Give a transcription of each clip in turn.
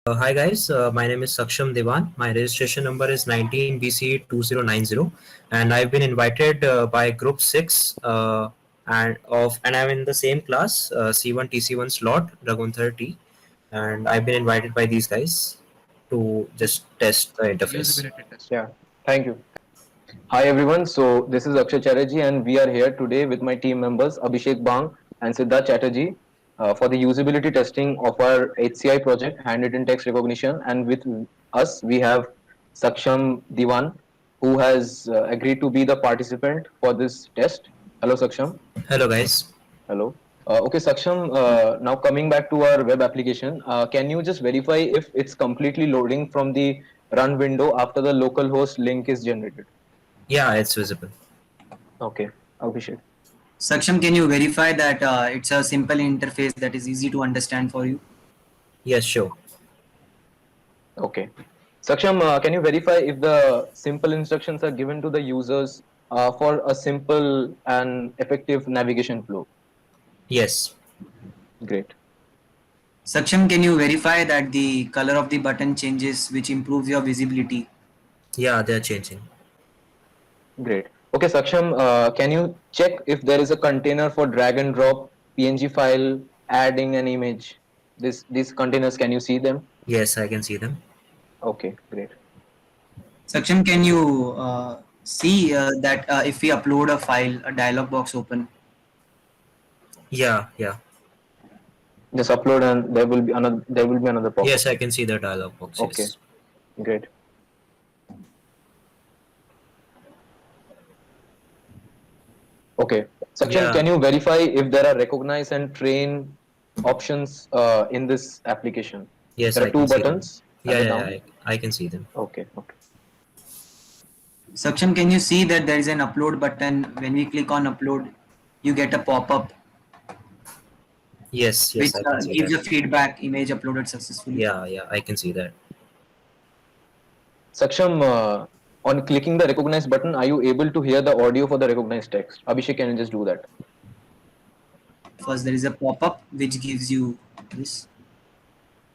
Hi guys, my name is Saksham Devan. My registration number is 19BC2090, and I've been invited by Group 6 and I'm in the same class, C1 TC1 slot, Dragon 30, and I've been invited by these guys to just test the interface. Usability test. Yeah, thank you. Hi everyone. So this is Akshay Chatterjee, and we are here today with my team members Abhishek Bang and Siddharth Chatterjee for the usability testing of our HCI project, handwritten text recognition. And with us, we have Saksham Diwan, who has agreed to be the participant for this test. Hello, Saksham. Hello guys. Hello. Okay, Saksham. Now coming back to our web application, can you just verify if it's completely loading from the run window after the localhost link is generated? Yeah, it's visible. Okay, Abhishek. Saksham, can you verify that it's a simple interface that is easy to understand for you? Yes, sure. Okay. Saksham, can you verify if the simple instructions are given to the users for a simple and effective navigation flow? Yes. Great. Saksham, can you verify that the color of the button changes, which improves your visibility? Yeah, they're changing. Great. Okay, Saksham, can you check if there is a container for drag and drop PNG file, adding an image? These containers, can you see them? Yes, I can see them. Okay, great. Saksham, can you see that if we upload a file, a dialog box open? Yeah, yeah. Just upload and there will be another pop-up. Yes, I can see the dialog box. Okay, Yes. great. Okay. Saksham, Yeah. can you verify if there are recognize and train options in this application? Yes, There I are two can see them. buttons at Yeah, the yeah, down. yeah, I can see them. Okay, okay. Saksham, can you see that there is an upload button? When we click on upload, you get a pop-up Yes, which yes, I can see gives that. a feedback image uploaded successfully. Yeah, yeah, I can see that. Saksham, on clicking the recognize button, are you able to hear the audio for the recognized text? Abhishek, can you just do that? First, there is a pop-up which gives you this.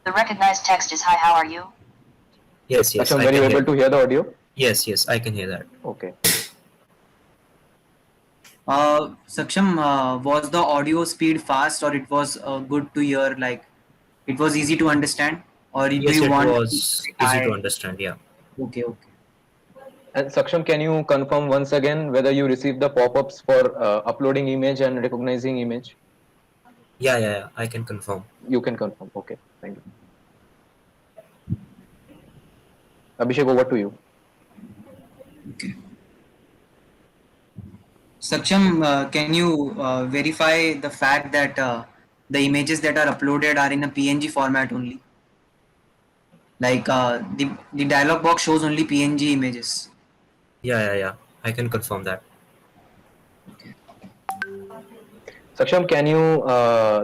The recognized text is, "Hi, how are you?" Yes, yes, Saksham, I were you can able hear. to hear the audio? Yes, yes, I can hear that. Okay. Saksham, was the audio speed fast or it was good to hear? Like it was easy to understand, or do Yes, you it want was it easy to high? understand. Yeah, Okay, okay. And Saksham, can you confirm once again whether you received the pop-ups for uploading image and recognizing image? yeah, yeah, yeah, I can confirm. You can confirm. Okay, thank you. Abhishek, over to you. Okay. Saksham, can you verify the fact that the images that are uploaded are in a PNG format only? Like the dialog box shows only PNG images. Yeah, yeah, yeah, I can confirm that. Okay. Saksham, can you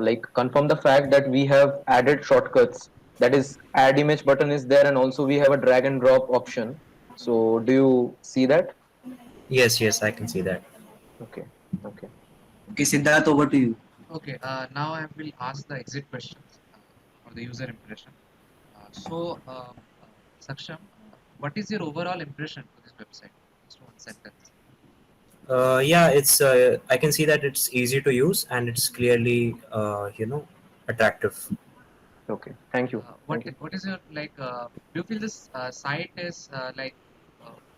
like confirm the fact that we have added shortcuts? That is, add image button is there, and also we have a drag and drop option. So, do you see that? Yes, yes, I can see that. Okay, okay. Okay, Siddharth, over to you. Okay, now I will ask the exit questions for the user impression. Saksham, what is your overall impression for this website? Just one sentence. Yeah, it's. I can see that it's easy to use and it's clearly, attractive. Okay, thank you, What thank you. what is your like? Do you feel this site is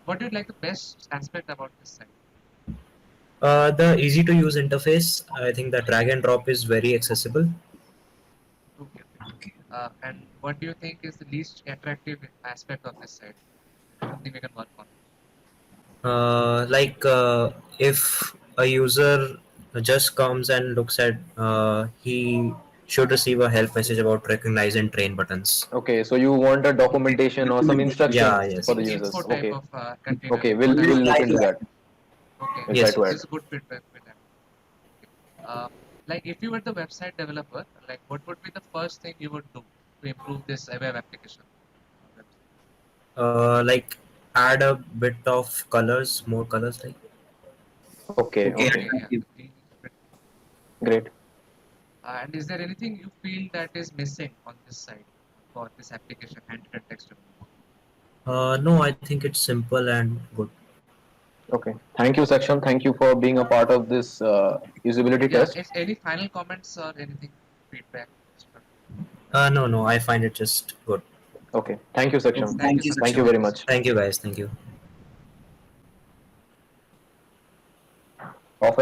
what do you like the best aspect about this site? The easy to use interface. I think the drag and drop is very accessible. Okay, okay. Okay. And what do you think is the least attractive aspect of this site? Something we can work on. Like if a user just comes and looks at, he should receive a help message about recognize and train buttons. Okay, so you want a Okay. documentation or some Yeah, instructions for yes, the yes, Info users. yes. type Okay, of container. okay, What I we'll would look Reply say. to into that. that. Okay, We'll try Yes, to this add. is a good feedback with that. Like if you were the website developer, like what would be the first thing you would do to improve this web application? like add a bit of colors, more colors, like. Okay, Okay, okay, Okay, yeah, attractive. the green is a bit more. great. And is there anything you feel that is missing on this site for this application, handwritten text development? No, I think it's simple and good. Okay. Thank you, Saksham. Thank you for being a part of this usability Yeah, test. if any final comments or anything, feedback? No, I find it just good. Okay. Thank you, Saksham. Thank you, Thank you, sir. Thank you Saksham. very much. Thank you, guys. Thank you. Off.